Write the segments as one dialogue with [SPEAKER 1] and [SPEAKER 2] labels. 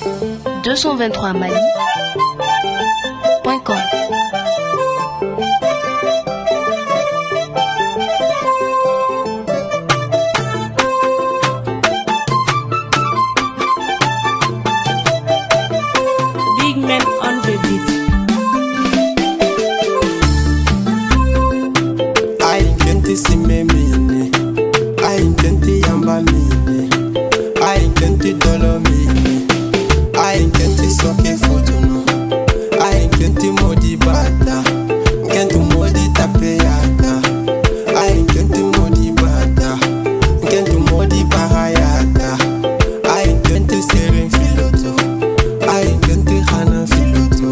[SPEAKER 1] 223 Mali.com.
[SPEAKER 2] Big man on the beat.
[SPEAKER 3] I intend to see me mini. I intend to yamba mini. I intend to dollar mini. I intend to soke fotono. I intend to modi bata. Intend to modi tapeata. I intend to modi bata. Intend to modi bahayata. I intend to seren filoto. I intend to hana filoto.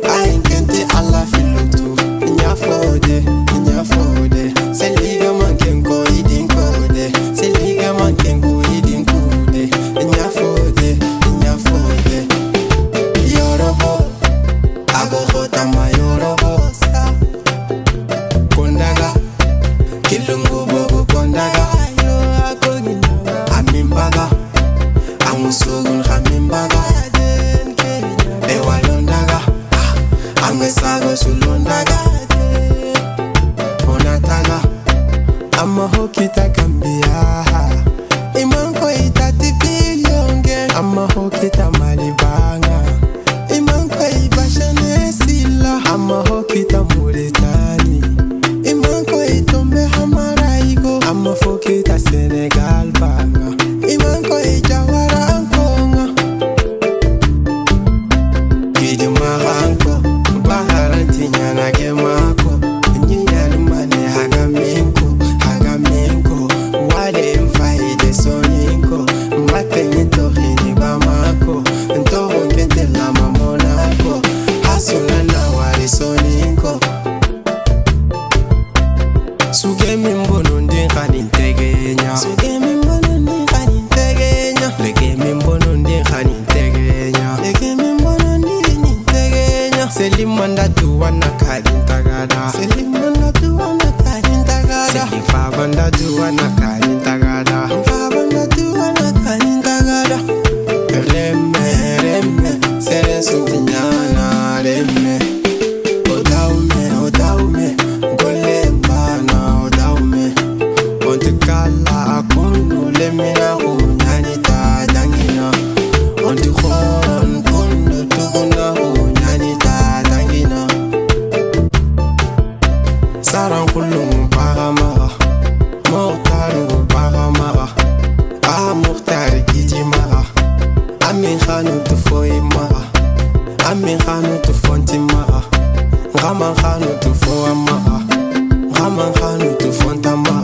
[SPEAKER 3] I intend to Allah filoto. Inya fode. Seliga mankenko idin kode. Seliga mankenko idin kode. Inya fode. Yorobo, ago hota ma yorobo. Kondaga, kilungu bogo kondaga. Amimbaga, amusugun hamimbaga. Ewalondaga, amesago sulondaga. I'ma hook it a Gambia. Imanko itati bilionge. I'ma hook it a Malibanga. Imanko ibashane sila. I'ma hook it a Mauritani. Imanko itombe hamaraigo. I'ma hook it a Senegal banga. Imanko ijawara ankonga. Kidi maranko. Baharanti nyana gemako. Nyana mane hagaminko. Sugemi mbono ndi khani ntegenya. Sugemi mbono ndi khani ntegenya. Legemi mbono ndi khani ntegenya. Legemi mbono ndi ntegenya. Selimanda tuwana khani ntagada. Selimanda tuwana khani ntagada. Selifabanda tuwana khani ntagada. Fabanda tuwana khani ntagada. Remme, sere suntinyana remme. Odaume, gole mbana odaume. Ontikala akunu lemina unyanita dangina. Ontikon kunu tukuna unyanita dangina. Saran kulung paramara, mortaru paramara. Ah mortar kiji mara. Amin khanu tu foi mara. Amin khanu tu fonti mara. Raman khanu tu fo amara. Raman khanu tu fonta mara.